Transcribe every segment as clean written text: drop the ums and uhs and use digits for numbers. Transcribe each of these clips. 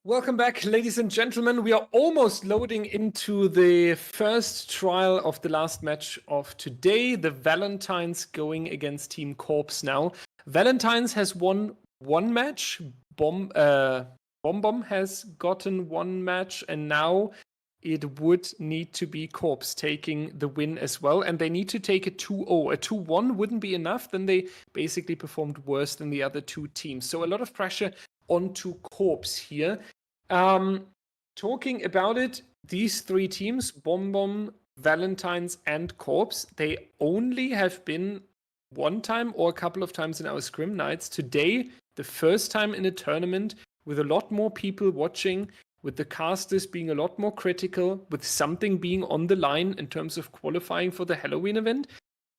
Welcome back, ladies and gentlemen. We are almost loading into the first trial of the last match of today. The Valentines going against Team Korpse now. Valentines has won one match. Bomb has gotten one match, and now it would need to be Korpse taking the win as well. And they need to take a 2-0. A 2-1 wouldn't be enough. Then they basically performed worse than the other two teams. So a lot of pressure onto Korpse here. Talking about it, these three teams, Bomb, Valentines, and Korpse, they only have been one time or a couple of times in our scrim nights. Today, the first time in a tournament with a lot more people watching, with the casters being a lot more critical, with something being on the line in terms of qualifying for the Halloween event.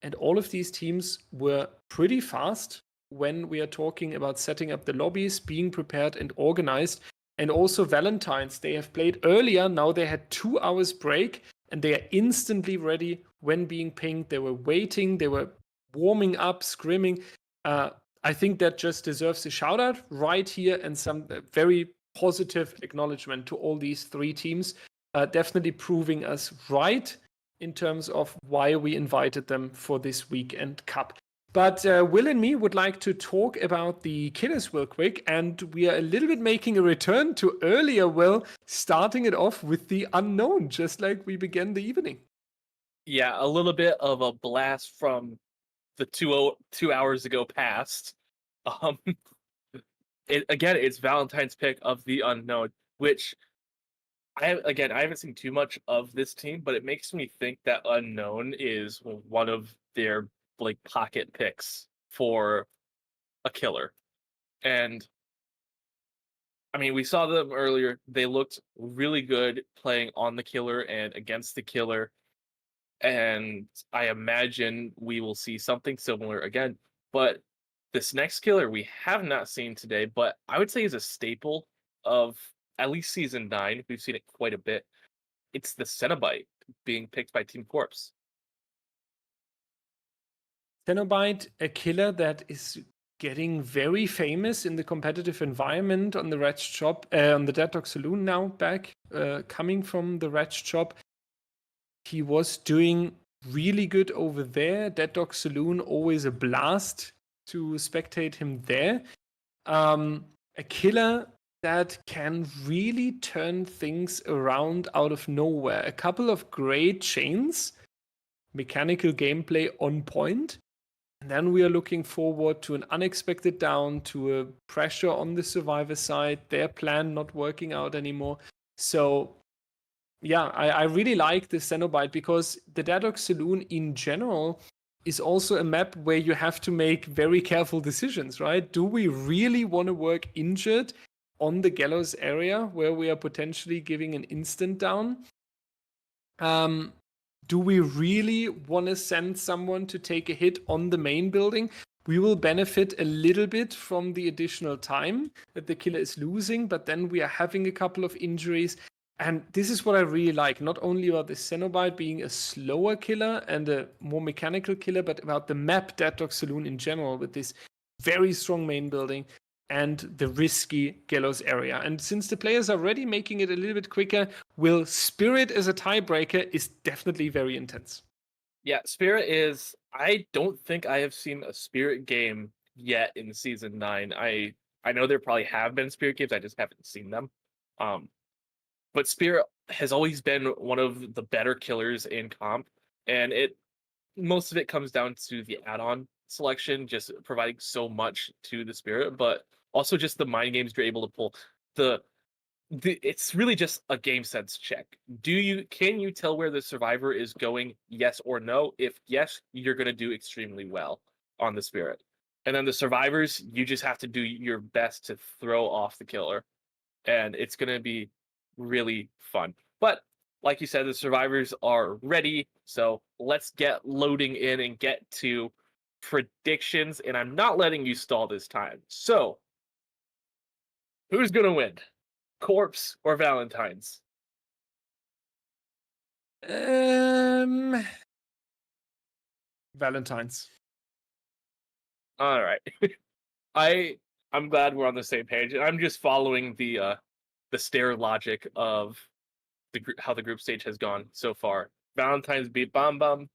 And all of these teams were pretty fast when we are talking about setting up the lobbies, being prepared and organized. And also Valentines, they have played earlier. Now they had 2 hours break and they are instantly ready when being pinged. They were waiting, they were warming up, scrimming. I think that just deserves a shout out right here and some very positive acknowledgement to all these three teams. Definitely proving us right in terms of why we invited them for this weekend cup. But Will and me would like to talk about the killers real quick, and we are a little bit making a return to earlier, Will, starting it off with the unknown, just like we began the evening. Yeah, a little bit of a blast from the 2 hours ago past. Um, it's Valentine's pick of the unknown, which I haven't seen too much of this team, but it makes me think that unknown is one of their like pocket picks for a killer. And I mean, we saw them earlier. They looked really good playing on the killer and against the killer. And I imagine we will see something similar again. But this next killer we have not seen today, but I would say is a staple of at least season 9. We've seen it quite a bit. It's the Cenobite being picked by Team Korpse. Cenobite, a killer that is getting very famous in the competitive environment on the Red Shop, on the Dead Dog Saloon now back, coming from the Red Shop. He was doing really good over there. Dead Dog Saloon, always a blast to spectate him there. A killer that can really turn things around out of nowhere. A couple of great chains, mechanical gameplay on point. And then we are looking forward to an unexpected down, to a pressure on the survivor side, their plan not working out anymore. So yeah, I really like the Cenobite because the Dead Dog Saloon in general is also a map where you have to make very careful decisions, right? Do we really want to work injured on the gallows area where we are potentially giving an instant down? Do we really want to send someone to take a hit on the main building? We will benefit a little bit from the additional time that the killer is losing, but then we are having a couple of injuries. And this is what I really like, not only about the Cenobite being a slower killer and a more mechanical killer, but about the map Dead Dog Saloon in general with this very strong main building and the risky gallows area. And since the players are already making it a little bit quicker, Will Spirit as a tiebreaker is definitely very intense. Yeah, Spirit is. I don't think I have seen a Spirit game yet in season 9. I know there probably have been Spirit games. I just haven't seen them. But Spirit has always been one of the better killers in comp, and most of it comes down to the add-on selection, just providing so much to the Spirit, but also just the mind games you're able to pull. It's really just a game sense check. Can you tell where the survivor is going? Yes or no. If yes, you're going to do extremely well on the Spirit. And then the survivors, you just have to do your best to throw off the killer, and it's going to be really fun. But like you said, the survivors are ready, so let's get loading in and get to predictions. And I'm not letting you stall this time. So who's going to win? Korpse or Valentines? Valentines. All right. I'm glad we're on the same page. I'm just following the the stair logic of how the group stage has gone so far. Valentines beat Bomb Bomb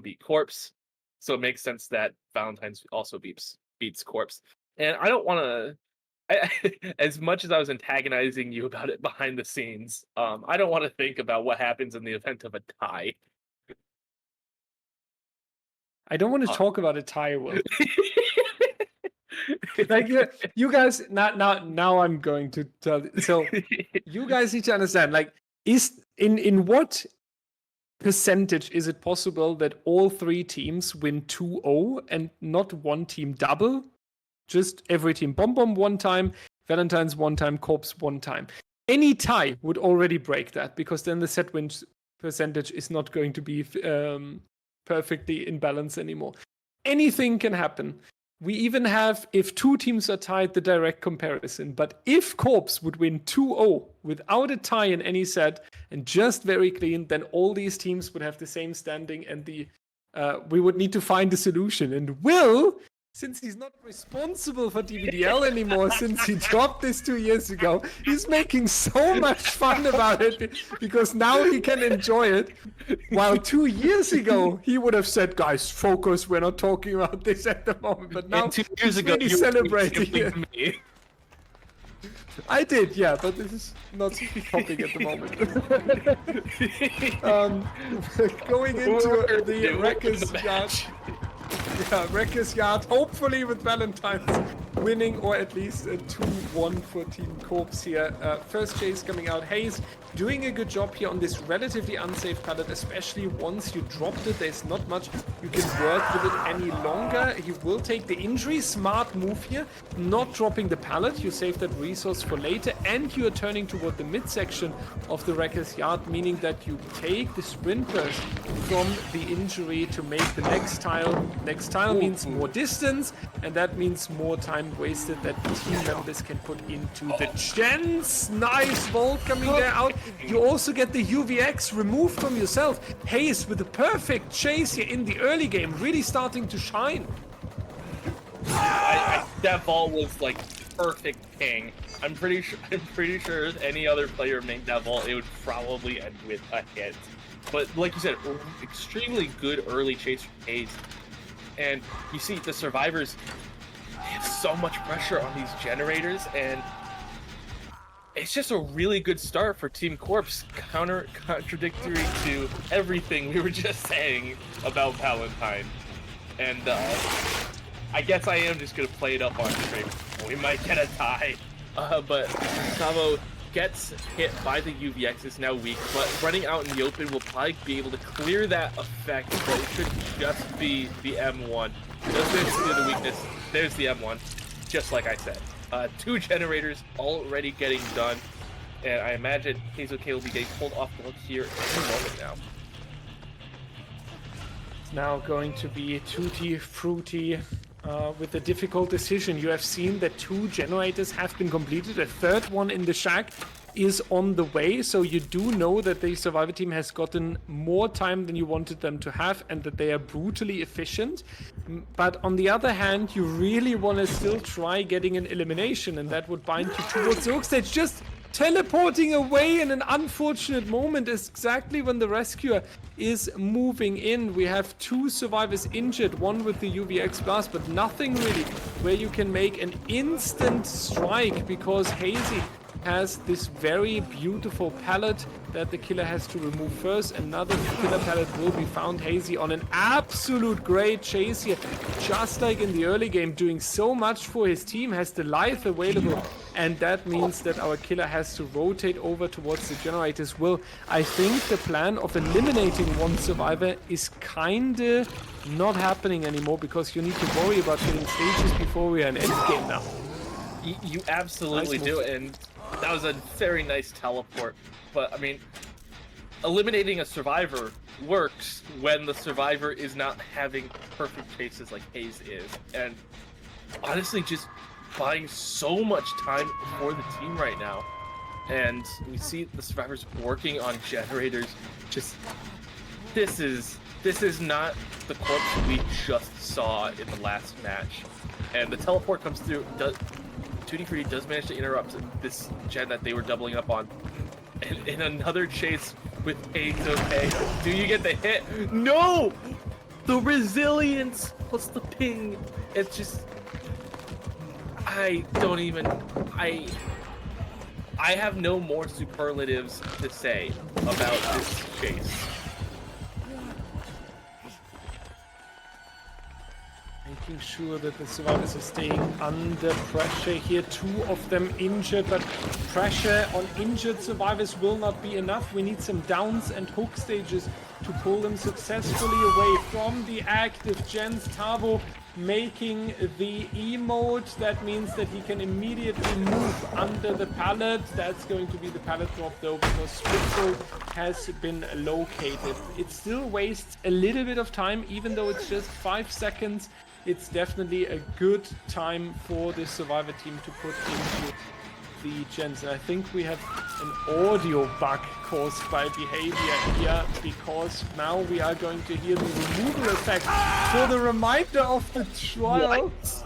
beat Korpse, so it makes sense that Valentines also beats Korpse. And I don't want to, as much as I was antagonizing you about it behind the scenes, I don't want to think about what happens in the event of a tie. I don't want to talk about a tie, Will. Like you guys, now I'm going to tell. So you guys need to understand, like, is in what percentage is it possible that all three teams win 2-0 and not one team double? Just every team Bomb one time, Valentines one time, Korpse one time. Any tie would already break that, because then the set win percentage is not going to be perfectly in balance anymore. Anything can happen. We even have, if two teams are tied, the direct comparison. But if Korpse would win 2-0 without a tie in any set and just very clean, then all these teams would have the same standing, and we would need to find a solution. And Will, since he's not responsible for DBDL anymore, since he dropped this 2 years ago, he's making so much fun about it because now he can enjoy it. While 2 years ago, he would have said, guys, focus, we're not talking about this at the moment. But now, 2 years ago, really celebrating it. I did, yeah, but this is not topic at the moment. Going into the Wrecker's Yard. Yeah, Wrecker's Yard, hopefully with Valentines winning, or at least a 2-1 for Team Korpse here. First chase coming out. Hayes doing a good job here on this relatively unsafe pallet, especially once you dropped it. There's not much you can work with it any longer. He will take the injury. Smart move here. Not dropping the pallet. You save that resource for later, and you are turning toward the midsection of the Wrecker's Yard, meaning that you take the sprint burst from the injury to make the next tile. Next tile means more distance, and that means more time wasted that team members can put into the gens. Nice vault coming there out. You also get the UVX removed from yourself. Hayes with a perfect chase here in the early game, really starting to shine. That vault was like perfect ping. I'm pretty sure if any other player made that vault, it would probably end with a hit. But like you said, extremely good early chase from Hayes. And you see the survivors have so much pressure on these generators, and it's just a really good start for Team Korpse, contradictory to everything we were just saying about Valentine. And I guess I am just going to play it up on stream. We might get a tie. But Gustavo gets hit by the UVX, is now weak, but running out in the open will probably be able to clear that effect, but it should just be the M1. Doesn't clear the weakness. There's the M1, just like I said. 2 generators already getting done, and I imagine Hazel K will be getting pulled off the hook here in a moment now. It's now going to be Tutti Frutti with a difficult decision. You have seen that 2 generators have been completed. A third one in the shack is on the way, so you do know that the survivor team has gotten more time than you wanted them to have, and that they are brutally efficient. But on the other hand, you really want to still try getting an elimination, and that would bind you towards the hook stage. Just teleporting away in an unfortunate moment is exactly when the rescuer is moving in. We have 2 survivors injured, one with the UVX blast, but nothing really where you can make an instant strike, because Hazy has this very beautiful pallet that the killer has to remove first. Another killer pallet will be found. Hazy on an absolute great chase here, just like in the early game, doing so much for his team, has the life available, and that means that our killer has to rotate over towards the generators. Well, I think the plan of eliminating one survivor is kinda not happening anymore, because you need to worry about getting stages before we are in endgame now. You absolutely do, and that was a very nice teleport. But I mean, eliminating a survivor works when the survivor is not having perfect chases like Hayes is, and honestly just buying so much time for the team right now. And we see the survivors working on generators. Just this is not the Korpse we just saw in the last match. And the teleport comes through, Tutti Frutti does manage to interrupt this gen that they were doubling up on. And in another chase with Haze okay. Do you get the hit? No! The resilience plus the ping. It's just... I have no more superlatives to say about this chase. Making sure that the survivors are staying under pressure here. 2 of them injured, but pressure on injured survivors will not be enough. We need some downs and hook stages to pull them successfully away from the active gens. Tavo making the E-mode. That means that he can immediately move under the pallet. That's going to be the pallet drop though, because Spitzel has been located. It still wastes a little bit of time, even though it's just 5 seconds. It's definitely a good time for the survivor team to put into the gens. And I think we have an audio bug caused by behavior here, because now we are going to hear the removal effect for the remainder of the trial. What?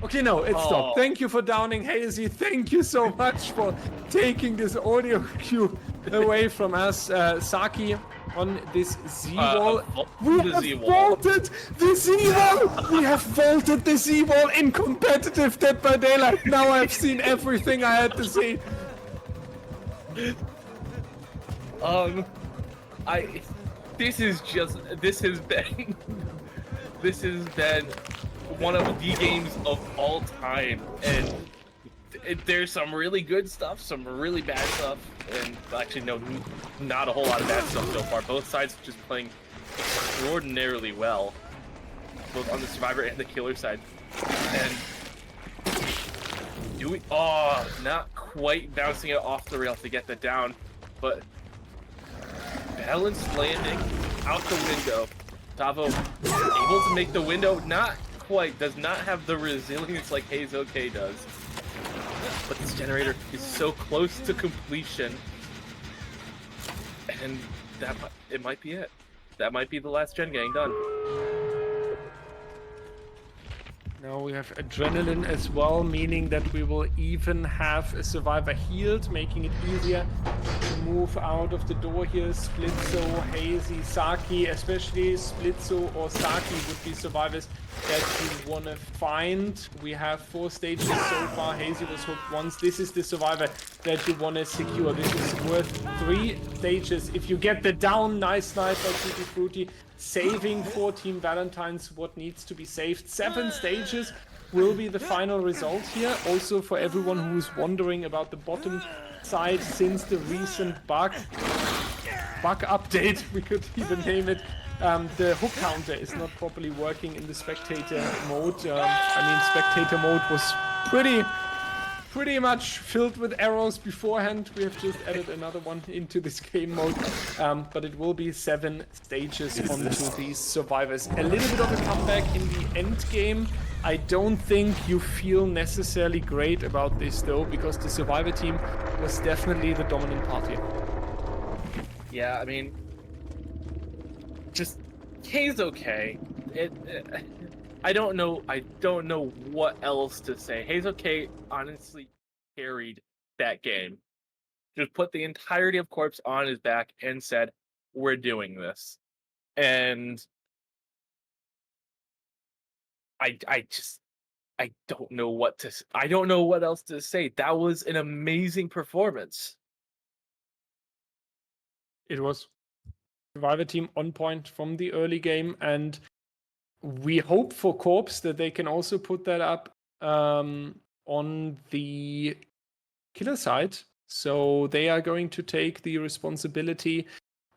Okay, no, it stopped. Thank you for downing Hazy. Thank you so much for taking this audio cue away from us. Saki on this Z-wall. We have vaulted the Z-wall! We have vaulted the Z-wall in competitive Dead by Daylight. Now I've seen everything I had to see. This has been one of the games of all time, and there's some really good stuff, some really bad stuff, and actually no, not a whole lot of bad stuff so far. Both sides just playing extraordinarily well, both on the survivor and the killer side. And not quite bouncing it off the rail to get that down, but balanced landing out the window. Tavo able to make the window, not quite, does not have the resilience like Haze OK does. But this generator is so close to completion, and it might be it. That might be the last gen getting done. Now we have adrenaline as well, meaning that we will even have a survivor healed, making it easier to move out of the door here. Splitzo, Hazy, Saki, especially Splitzo or Saki would be survivors that you want to find. We have 4 stages so far. Hazy was hooked once. This is the survivor that you want to secure. This is worth 3 stages. If you get the down, nice snipe by Tutti Frutti, saving for Team Valentines what needs to be saved. 7 stages will be the final result here. Also for everyone who's wondering about the bottom side, since the recent bug update, we could even name it, the hook counter is not properly working in the spectator mode. Spectator mode was pretty much filled with errors beforehand. We have just added another one into this game mode, but it will be 7 stages onto these survivors. A little bit of a comeback in the end game. I don't think you feel necessarily great about this though, because the survivor team was definitely the dominant party. Yeah, I mean, just K's okay. I don't know what else to say. Haze OK honestly carried that game. Just put the entirety of Korpse on his back and said, "We're doing this." And I don't know what else to say. That was an amazing performance. It was. Survivor team on point from the early game, and we hope for Korpse that they can also put that up on the killer side. So they are going to take the responsibility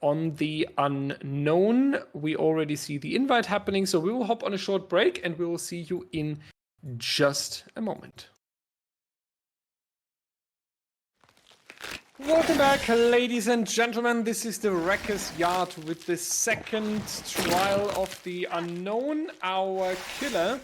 on the unknown. We already see the invite happening, so we will hop on a short break and we will see you in just a moment. Welcome back, ladies and gentlemen. This is the Wrecker's Yard with the second trial of the unknown. Our killer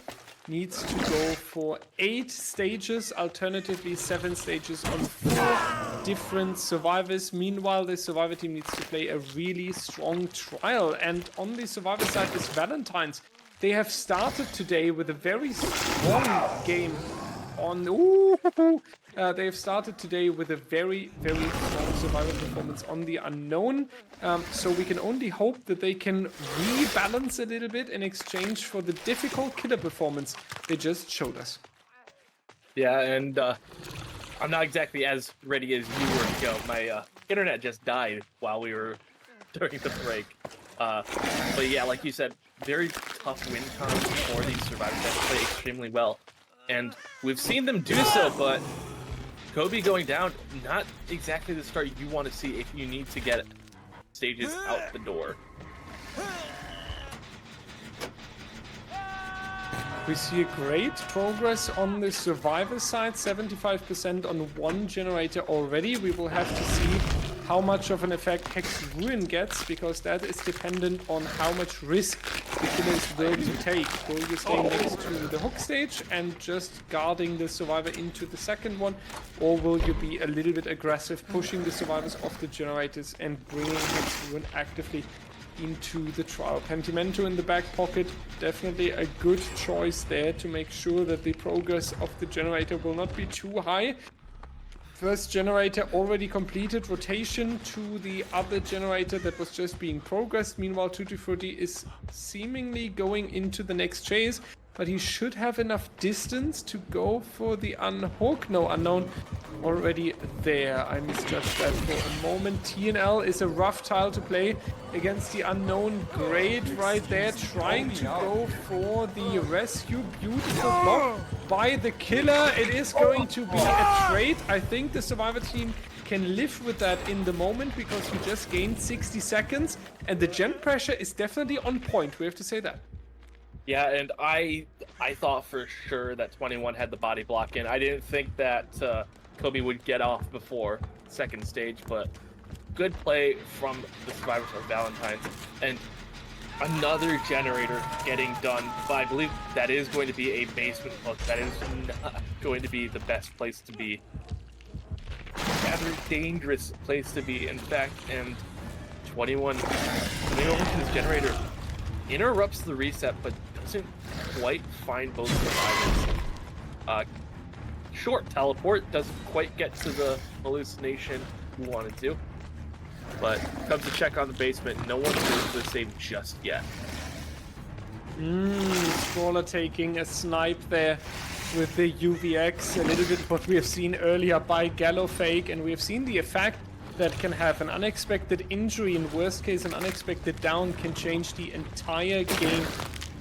needs to go for 8 stages, alternatively 7 stages on 4 different survivors. Meanwhile, the survivor team needs to play a really strong trial. And on the survivor side is Valentines. They have started today with a very strong game on. Ooh, they've started today with a very, very strong survival performance on the Unknown. So we can only hope that they can rebalance a little bit in exchange for the difficult killer performance they just showed us. Yeah, and I'm not exactly as ready as you were to go. My internet just died while we were during the break. But yeah, like you said, very tough win cons for these survivors that play extremely well. And we've seen them do so, but Kobe going down, not exactly the start you want to see if you need to get stages out the door. We see a great progress on the survivor side, 75% on one generator already. We will have to see how much of an effect Hex Ruin gets, because that is dependent on how much risk the killer is willing to take. Will you stay next to the hook stage and just guarding the survivor into the second one, or will you be a little bit aggressive, pushing the survivors off the generators and bringing Hex Ruin actively into the trial? Pentimento in the back pocket, definitely a good choice there to make sure that the progress of the generator will not be too high. First generator already completed, rotation to the other generator that was just being progressed. Meanwhile, Tutti Frutti is seemingly going into the next chase, but he should have enough distance to go for the unhook. No, Unknown already there. I misjudged that for a moment. TNL is a rough tile to play against the Unknown. Great right there, trying to go for the rescue. Beautiful block by the killer. It is going to be a trade. I think the survivor team can live with that in the moment, because he just gained 60 seconds and the gen pressure is definitely on point. We have to say that. Yeah, and I thought for sure that 21 had the body block in. I didn't think that Kobe would get off before second stage, but good play from the survivors of Valentines. And another generator getting done, but I believe that is going to be a basement hook. That is not going to be the best place to be. Rather dangerous place to be, in fact, and 21 coming over to this generator interrupts the reset, but doesn't quite find both survivors. Short teleport doesn't quite get to the hallucination we wanted to, but comes to check on the basement. No one goes to the save just yet. Scrawler taking a snipe there with the UVX, a little bit what we have seen earlier by Gallofake, and we have seen the effect that can have an unexpected injury. In worst case, an unexpected down can change the entire game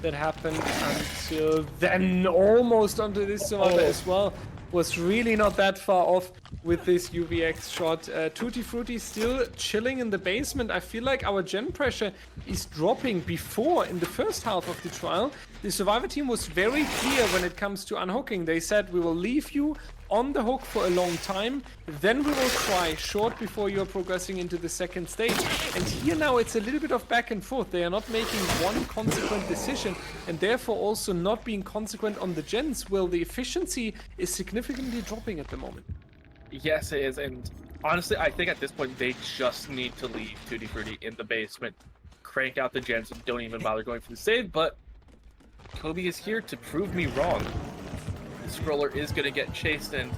that happened until then. Almost onto this survivor as well. Was really not that far off with this UVX shot. Tutti Frutti still chilling in the basement. I feel like our gen pressure is dropping. Before, in the first half of the trial, the survivor team was very clear when it comes to unhooking. They said, we will leave you on the hook for a long time, then we will try short before you're progressing into the second stage. And here now it's a little bit of back and forth. They are not making one consequent decision, and therefore also not being consequent on the gens. Well, the efficiency is significantly dropping at the moment. Yes, it is, and honestly, I think at this point they just need to leave Tutti Frutti in the basement, crank out the gens, and don't even bother going for the save. But Kobe is here to prove me wrong. The scroller is going to get chased, and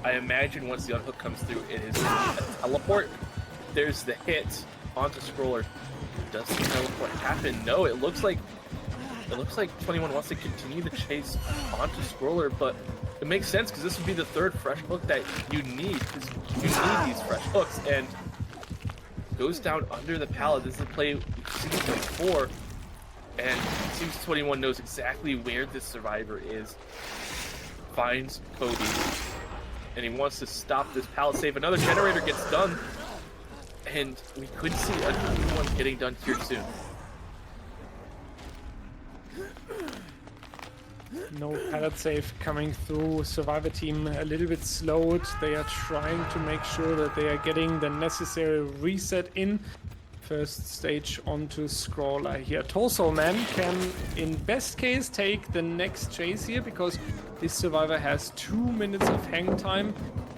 I imagine once the unhook comes through, it is a teleport. There's the hit onto scroller. Does the teleport happen? No, it looks like 21 wants to continue the chase onto scroller, but it makes sense because this would be the third fresh hook that you need, because you need these fresh hooks, and goes down under the pallet. This is a play we've seen before, and it seems 21 knows exactly where this survivor is. Finds Kobe, and he wants to stop this pallet save. Another generator gets done, and we could see another one getting done here soon. No pallet save coming through. Survivor team a little bit slowed. They are trying to make sure that they are getting the necessary reset in. First stage onto Scrawler here. Torso Man can, in best case, take the next chase here, because this survivor has 2 minutes of hang time,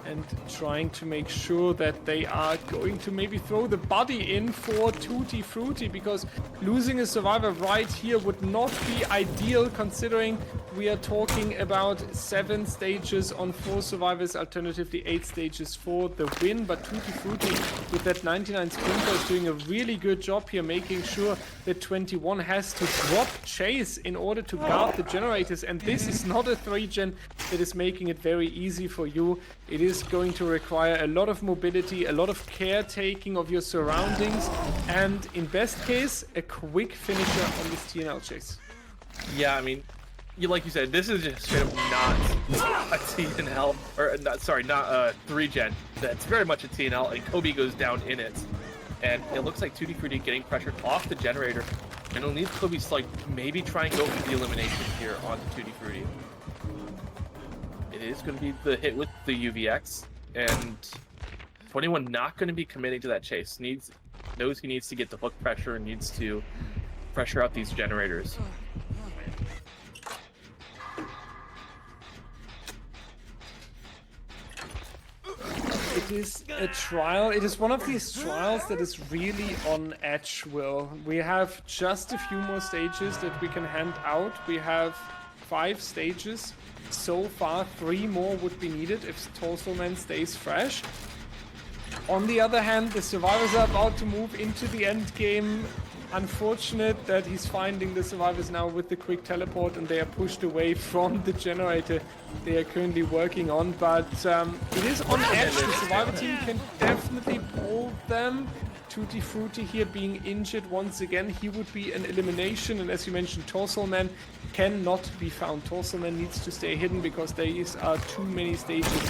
and trying to make sure that they are going to maybe throw the body in for Tutti Frutti, because losing a survivor right here would not be ideal, considering we are talking about 7 stages on 4 survivors, alternatively 8 stages for the win. But Tutti Frutti with that 99 sprinter is doing a really good job here, making sure that 21 has to drop chase in order to guard the generators. And this is not a 3-gen that is making it very easy for you. It is going to require a lot of mobility, a lot of caretaking of your surroundings, and in best case, a quick finisher on this TNL chase. Yeah, I mean, like you said, this is just straight up not a TNL, or not, sorry, not a 3-gen. That's very much a TNL, and Kobe goes down in it. And it looks like Tutti Frutti getting pressured off the generator, and it'll need Kobe's like maybe try and go for the elimination here on Tutti Frutti. It is going to be the hit with the UVX, and 21 not going to be committing to that chase. Knows he needs to get the hook pressure and needs to pressure out these generators. It is a trial. It is one of these trials that is really on edge, Will. We have just a few more stages that we can hand out. We have 5 stages. So far, 3 more would be needed if Torselman stays fresh. On the other hand, the survivors are about to move into the end game. Unfortunate that he's finding the survivors now with the quick teleport and they are pushed away from the generator they are currently working on. But it is on edge. The survivor team can definitely pull them. Tutti Frutti here being injured once again. He would be an elimination. And as you mentioned, Torselman cannot be found. Torselman needs to stay hidden because there are too many stages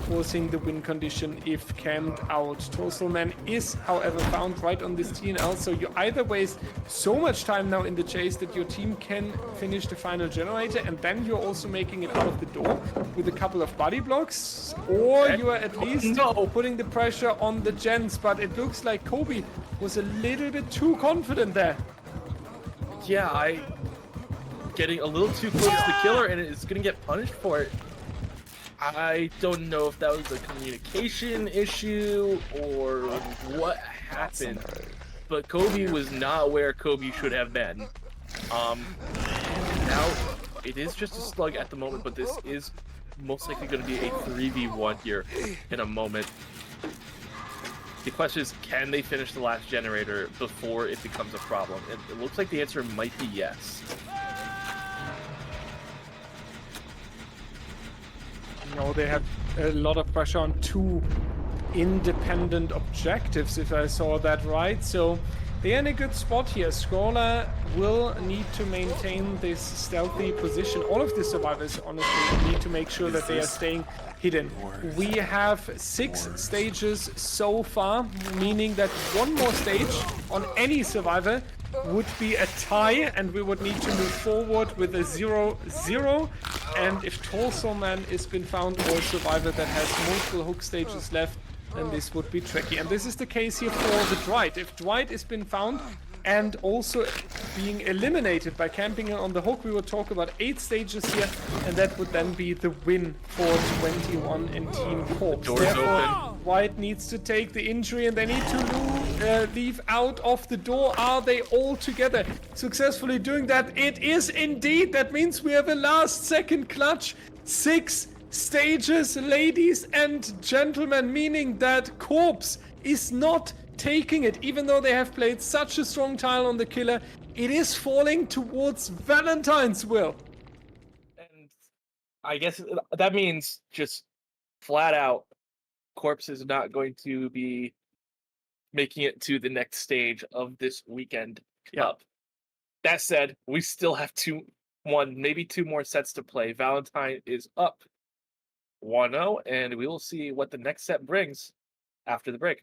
forcing the win condition if camped out. Torselman is, however, found right on this TNL, so you either waste so much time now in the chase that your team can finish the final generator, and then you're also making it out of the door with a couple of body blocks, or you are at least putting the pressure on the gens. But it looks like Kobe was a little bit too confident there. Yeah, getting a little too close to the killer, and it's gonna get punished for it. I don't know if that was a communication issue or what happened, but Kobe was not where Kobe should have been. Now it is just a slug at the moment, but this is most likely going to be a 3v1 here in a moment. The question is, can they finish the last generator before it becomes a problem? And it looks like the answer might be yes. No, they have a lot of pressure on 2 independent objectives, if I saw that right. So they're in a good spot here. Scrawler will need to maintain this stealthy position. All of the survivors, honestly, need to make sure that they are staying hidden. We have 6 stages so far, meaning that 1 more stage on any survivor would be a tie, and we would need to move forward with a 0-0. And if Torselman has been found, or a survivor that has multiple hook stages left, then this would be tricky. And this is the case here for the Dwight. If Dwight has been found and also being eliminated by camping on the hook, we will talk about 8 stages here, and that would then be the win for 21 and Team Korpse. Therefore, Dwight needs to take the injury, and they need to leave out of the door. Are they all together successfully doing that? It is indeed. That means we have a last second clutch. 6 stages, ladies and gentlemen, meaning that Korpse is not taking it. Even though they have played such a strong tile on the killer, it is falling towards Valentines, Will. And I guess that means just flat out, Korpse is not going to be making it to the next stage of this weekend cup. That said, we still have 2, maybe 2 more sets to play. Valentine is up 1-0, and we will see what the next set brings after the break.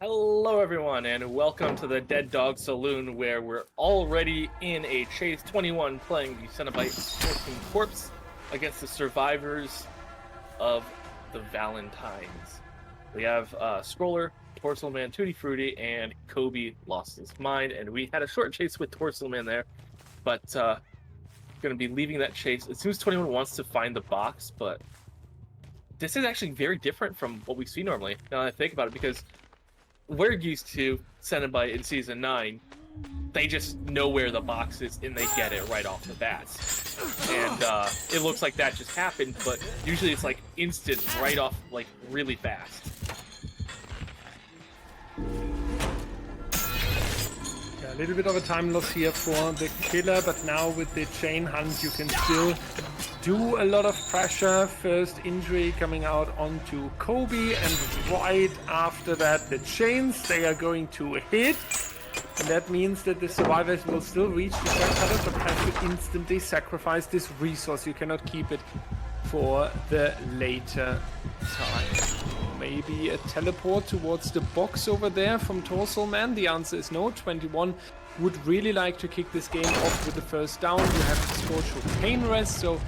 Hello everyone, and welcome to the Dead Dog Saloon, where we're already in a chase. 21 playing the Cenobite forcing Korpse against the survivors of the Valentines. We have Scroller, Torselman, Tutti Frutti, and Kobe lost his mind, and we had a short chase with Torselman there, but going to be leaving that chase. As soon as 21 wants to find the box, but this is actually very different from what we see normally, now that I think about it, because we're used to Cenobite in Season 9 they just know where the box is and they get it right off the bat. And it looks like that just happened, but usually it's like instant, right off, like really fast. A little bit of a time loss here for the killer, but now with the chain hunt you can still do a lot of pressure. First injury coming out onto Kobe, and right after that the chains, they are going to hit. And that means that the survivors will still reach the track cutter, but have to instantly sacrifice this resource. You cannot keep it for the later time. Maybe a teleport towards the box over there from Torso Man? The answer is no. 21 would really like to kick this game off with the first down. You have to score through pain rest, so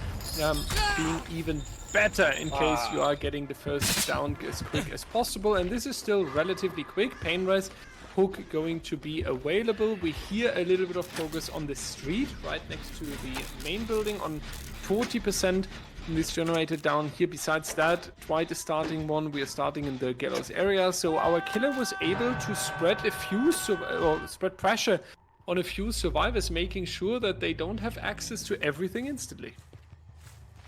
being even better in case you are getting the first down as quick as possible. And this is still relatively quick. Pain rest, hook going to be available. We hear a little bit of progress on the street right next to the main building on 40%. This generator down here. Besides that, Dwight is starting one. We are starting in the gallows area. So our killer was able to spread a few spread pressure on a few survivors, making sure that they don't have access to everything instantly.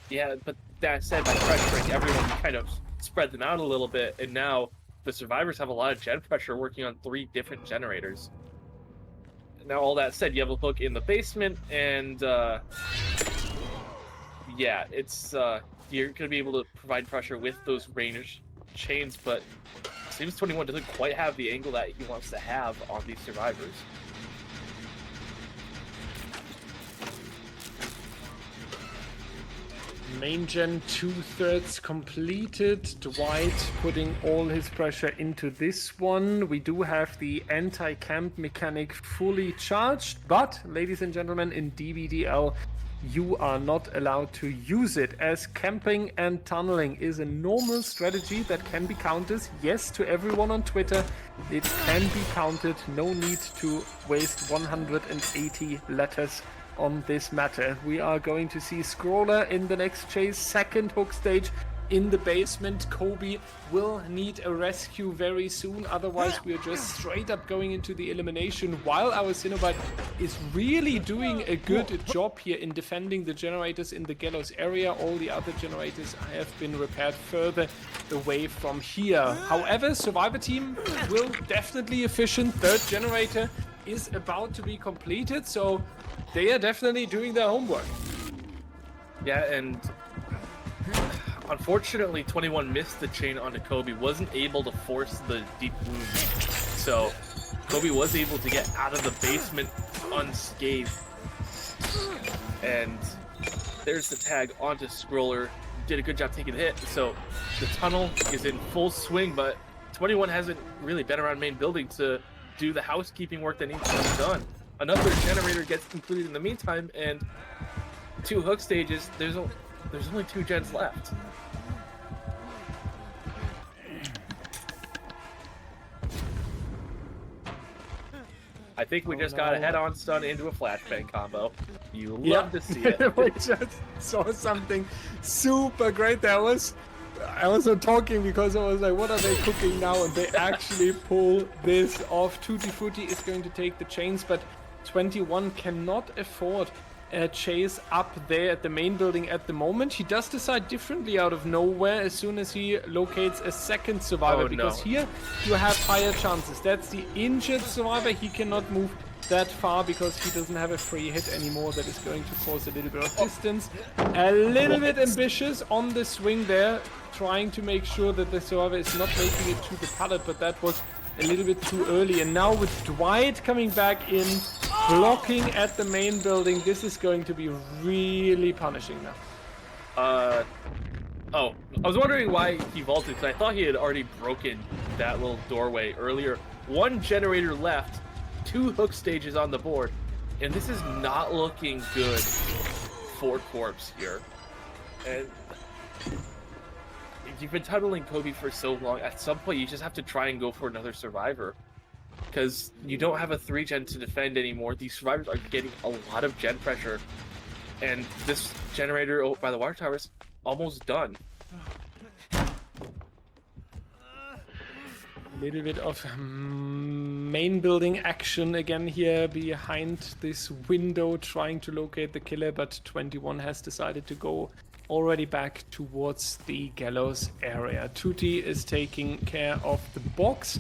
Yeah, but that said, by pressuring everyone, kind of spread them out a little bit, and now the survivors have a lot of gen pressure working on 3 different generators. Now, all that said, you have a hook in the basement, and yeah, it's you're gonna be able to provide pressure with those range chains, but it seems 21 doesn't quite have the angle that he wants to have on these survivors. Main gen 2/3 completed. Dwight putting all his pressure into this one. We do have the anti-camp mechanic fully charged, but ladies and gentlemen, in DBDL you are not allowed to use it, as camping and tunneling is a normal strategy that can be counted. Yes, to everyone on Twitter, it can be counted. No need to waste 180 letters on this matter. We are going to see Scroller in the next chase, second hook stage in the basement. Kobe will need a rescue very soon, otherwise we are just straight up going into the elimination, while our Cenobite is really doing a good job here in defending the generators in the gallows area. All the other generators have been repaired further away from here. However, Survivor team will definitely efficient. Third generator is about to be completed, so they are definitely doing their homework. Yeah, and unfortunately 21 missed the chain onto Kobe, wasn't able to force the deep wound, so Kobe was able to get out of the basement unscathed. And there's the tag onto Scroller. Did a good job taking the hit, so the tunnel is in full swing, but 21 hasn't really been around main building to do the housekeeping work that needs to be done. Another generator gets completed in the meantime, and 2 hook stages, there's only 2 gens left. I think we just got a head-on stun into a flashbang combo. You love to see it. We just saw something super great. I was also talking because I was like, what are they cooking now? And they actually pull this off. Tutti Frutti is going to take the chains, but 21 cannot afford a chase up there at the main building at the moment. He does decide differently out of nowhere as soon as he locates a second survivor, because here you have higher chances. That's the injured survivor. He cannot move that far because he doesn't have a free hit anymore. That is going to cause a little bit of distance. A little bit ambitious on the swing there, trying to make sure that the survivor is not making it to the pallet, but that was a little bit too early. And now with Dwight coming back in, blocking at the main building, this is going to be really punishing now. Oh, I was wondering why he vaulted, because I thought he had already broken that little doorway earlier. 1 generator left, 2 hook stages on the board, and this is not looking good for Korpse here. And you've been tunneling Kobe for so long, at some point you just have to try and go for another survivor, because you don't have a 3-gen to defend anymore. These survivors are getting a lot of gen pressure, and this generator by the water tower is almost done. A little bit of main building action again here behind this window, trying to locate the killer, but 21 has decided to go already back towards the gallows area. Tutti is taking care of the box.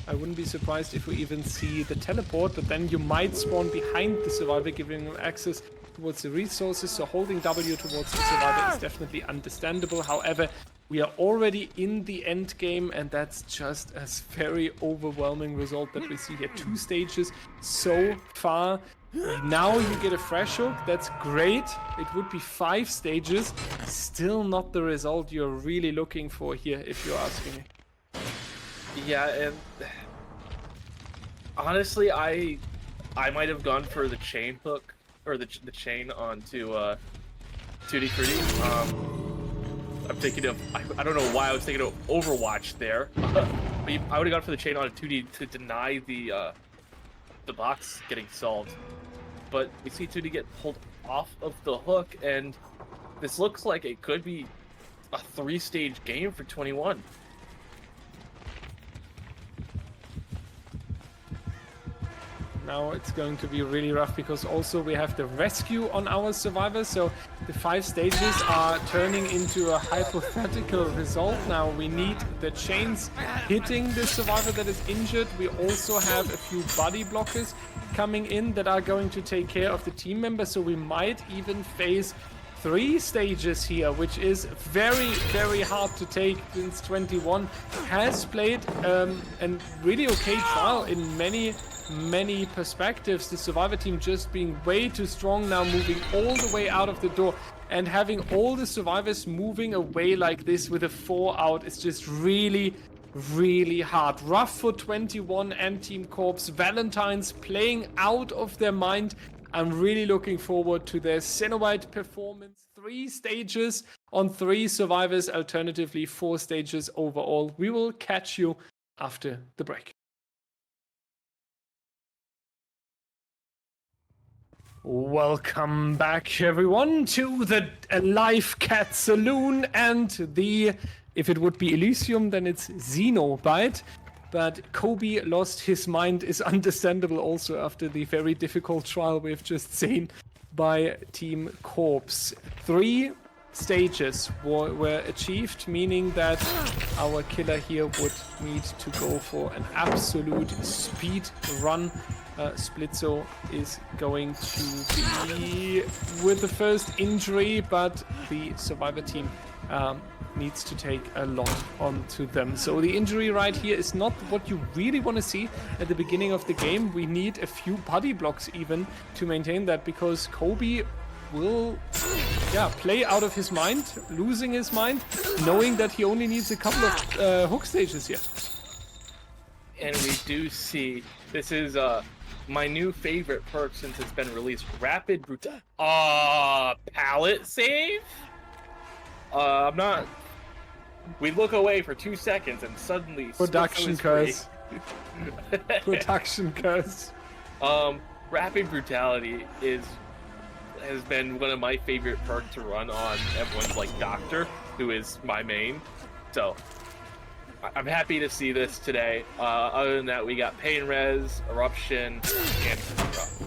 I wouldn't be surprised if we even see the teleport, but then you might spawn behind the survivor, giving them access towards the resources. So holding W towards the survivor is definitely understandable. However, we are already in the end game, and that's just a very overwhelming result that we see here. 2 stages so far. Now you get a fresh hook. That's great. It would be 5 stages. Still not the result you're really looking for here, if you're asking me. Yeah, and honestly, I might have gone for the chain hook, or the chain onto 2D Fruity. I'm thinking of, I don't know why I was thinking of Overwatch there, but I would have gone for the chain on a 2D to deny the box getting solved. But we see 2D get pulled off of the hook, and this looks like it could be a 3-stage game for 21. Now it's going to be really rough because also we have the rescue on our survivor. So the 5 stages are turning into a hypothetical result. Now we need the chains hitting the survivor that is injured. We also have a few body blockers coming in that are going to take care of the team members. So we might even face 3 stages here, which is very, very hard to take since 21 has played a really okay trial in many perspectives. The survivor team just being way too strong now, moving all the way out of the door, and having all the survivors moving away like this with a 4 out is just really, really hard. Rough for 21 and Team Korpse. Valentines playing out of their mind. I'm really looking forward to their Cenobite performance. 3 stages on 3 survivors, alternatively 4 stages overall. We will catch you after the break. Welcome back, everyone, to the Live Cat Saloon and the, if it would be Elysium, then it's Cenobite. But Kobe lost his mind is understandable also after the very difficult trial we've just seen by Team Korpse. 3 stages were achieved, meaning that our killer here would need to go for an absolute speed run. Splitzo is going to be with the first injury, but the survivor team needs to take a lot onto them. So the injury right here is not what you really want to see at the beginning of the game. We need a few body blocks even to maintain that, because Kobe will play out of his mind, losing his mind, knowing that he only needs a couple of hook stages here. And we do see, this is my new favorite perk since it's been released, Rapid Brutality. Pallet save? We look away for 2 seconds and suddenly production curse. Production curse. Rapid Brutality has been one of my favorite perks to run on everyone's like Doctor, who is my main. So I'm happy to see this today. Other than that, we got Pain Res, Eruption, and Corrupt.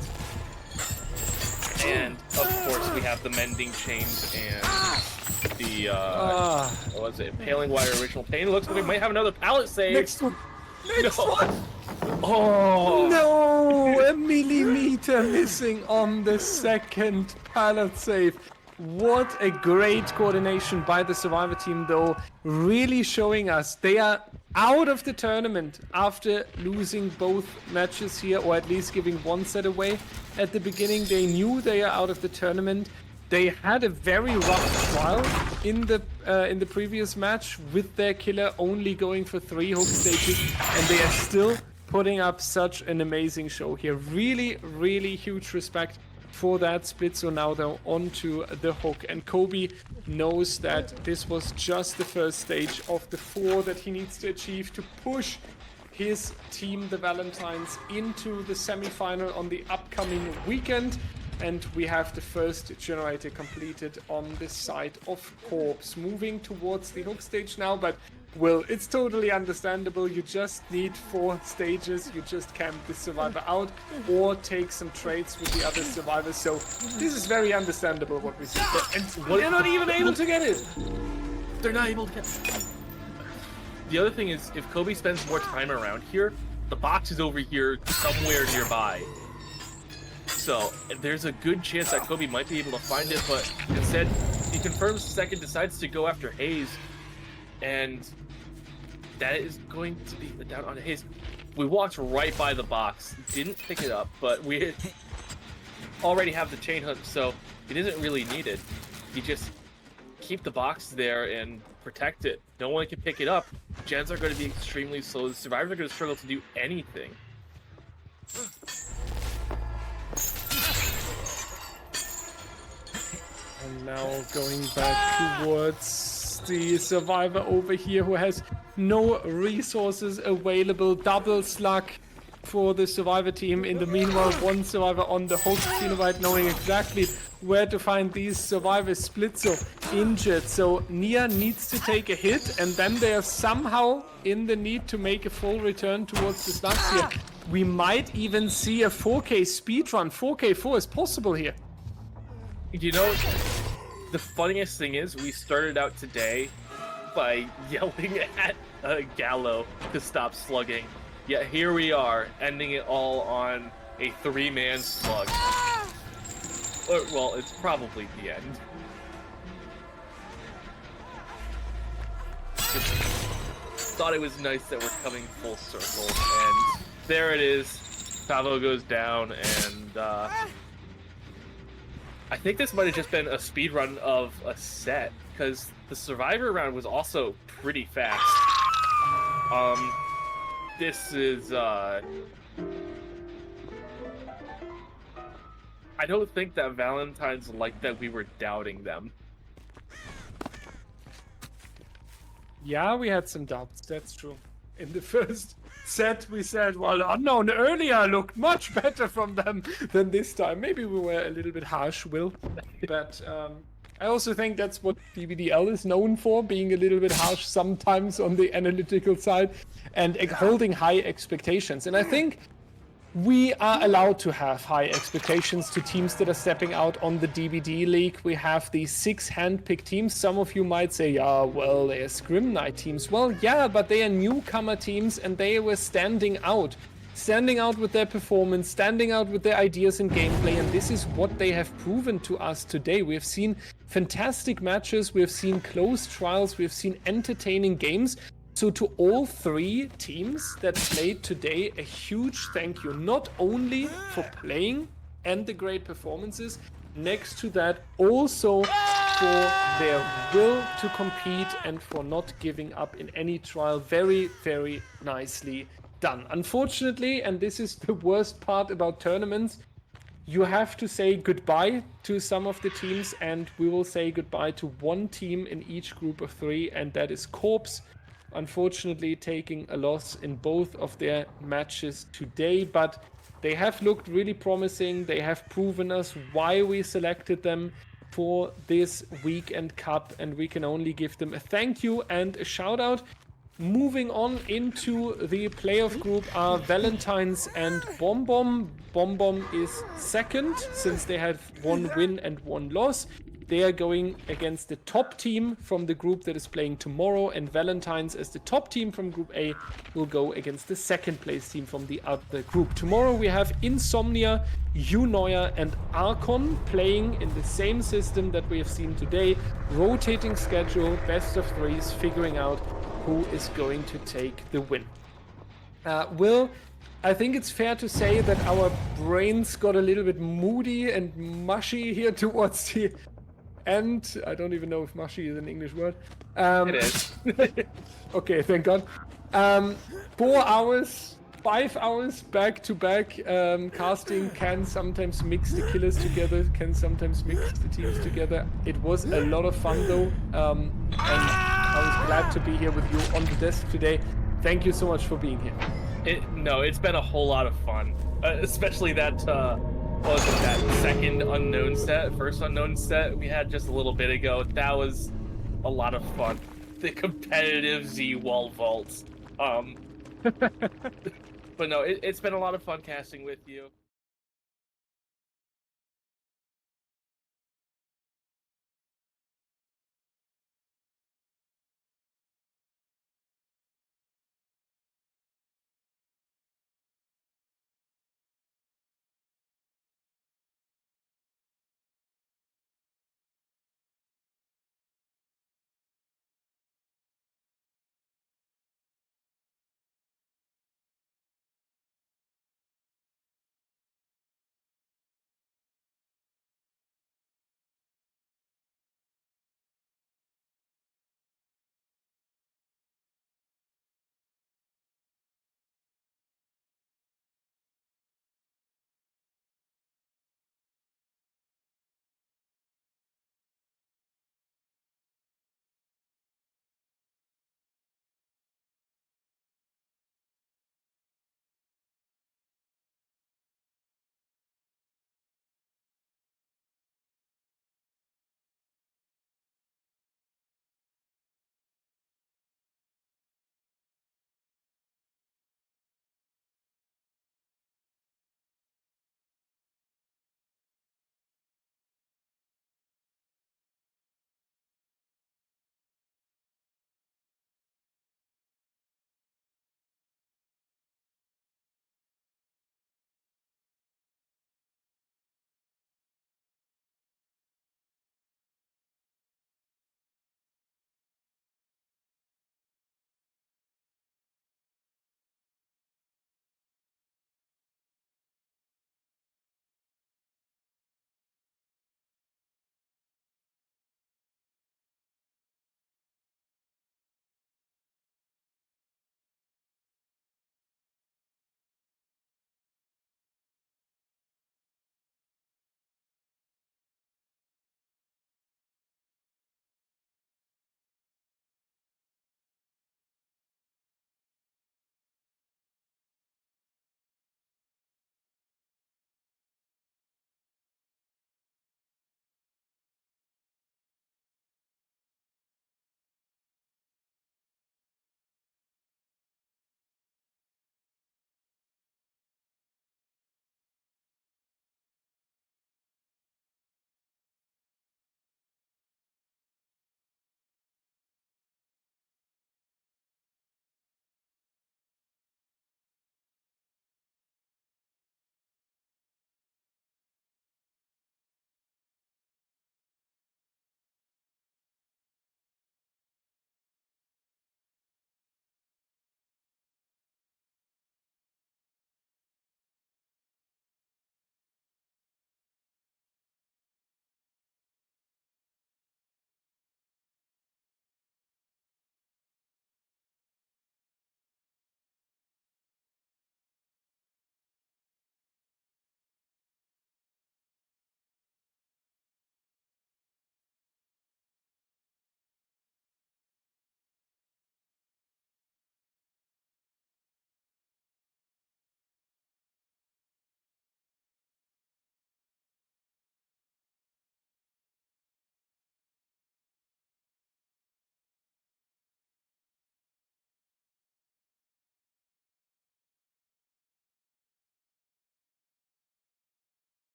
And of course we have the Mending Chains and the what was it? Impaling Wire Original Pain. It looks like we might have another pallet save. Next one. Next one. Oh no! A millimeter missing on the second pallet save. What a great coordination by the survivor team, though, really showing us they are out of the tournament after losing both matches here, or at least giving 1 set away at the beginning. They knew they are out of the tournament. They had a very rough trial in the previous match with their killer only going for 3 hook stages, and they are still putting up such an amazing show here. Really, really huge respect for that split. So now they're onto the hook, and Kobe knows that this was just the first stage of the 4 that he needs to achieve to push his team, the Valentines, into the semi-final on the upcoming weekend. And we have the first generator completed on this side of Korpse. Moving towards the hook stage now, but Well, it's totally understandable. You just need 4 stages. You just camp the survivor out or take some trades with the other survivors. So this is very understandable what we see. And they're not even able to get it. They're not able to get it. The other thing is, if Kobe spends more time around here, the box is over here somewhere nearby. So there's a good chance that Kobe might be able to find it, but instead he confirms second, decides to go after Hayes, and that is going to be down on Hayes. We walked right by the box, didn't pick it up, but we already have the chain hook, so it isn't really needed. You just keep the box there and protect it. No one can pick it up. Gens are going to be extremely slow. The survivors are going to struggle to do anything. And now going back towards the survivor over here who has no resources available. Double slug for the survivor team. In the meanwhile, one survivor on the host, Cenobite, knowing exactly where to find these survivors. Split, so injured. So Nia needs to take a hit, and then they are somehow in the need to make a full return towards the slugs here. We might even see a 4K speedrun. 4K4 is possible here. You know, the funniest thing is we started out today by yelling at Gallo to stop slugging. Yet here we are, ending it all on a 3-man slug. Well, it's probably the end. Just thought it was nice that we're coming full circle, and there it is. Tavo goes down, and I think this might have just been a speed run of a set, because the survivor round was also pretty fast. This is I don't think that Valentines liked that we were doubting them. Yeah, we had some doubts, that's true. In the first set, we said, well, Unknown earlier looked much better from them than this time. Maybe we were a little bit harsh, Will. But I also think that's what DBDL is known for, being a little bit harsh sometimes on the analytical side and holding high expectations. And I think we are allowed to have high expectations to teams that are stepping out on the DBDLeague. We have these 6 handpicked teams. Some of you might say, yeah, well, they're scrim night teams. Well, yeah, but they are newcomer teams and they were standing out with their performance, standing out with their ideas and gameplay, and this is what they have proven to us today. We have seen fantastic matches, we have seen close trials, we have seen entertaining games. So to all 3 teams that played today, a huge thank you, not only for playing and the great performances, next to that also for their will to compete and for not giving up in any trial. Very, very nicely done. Unfortunately, and this is the worst part about tournaments, you have to say goodbye to some of the teams, and we will say goodbye to one team in each group of 3, and that is Korpse. Unfortunately, taking a loss in both of their matches today, but they have looked really promising. They have proven us why we selected them for this weekend cup, and we can only give them a thank you and a shout out. Moving on into the playoff group are Valentines and Bomb Bomb. Bomb Bomb is second since they had 1 win and 1 loss. They are going against the top team from the group that is playing tomorrow, and Valentines, as the top team from Group A, will go against the second place team from the other group. Tomorrow we have Insomnia, Unoya and Archon playing in the same system that we have seen today. Rotating schedule, best of 3s, figuring out who is going to take the win. Will, I think it's fair to say that our brains got a little bit moody and mushy here towards the end. I don't even know if mushy is an English word. It is. Okay, thank God. 4 hours, 5 hours back to back. Casting can sometimes mix the killers together, can sometimes mix the teams together. It was a lot of fun though, and I was glad to be here with you on the desk today. Thank you so much for being here. It's been a whole lot of fun, especially that what was it, that second unknown set, first unknown set we had just a little bit ago. That was a lot of fun. the competitive Z wall vaults. But no, it's been a lot of fun casting with you.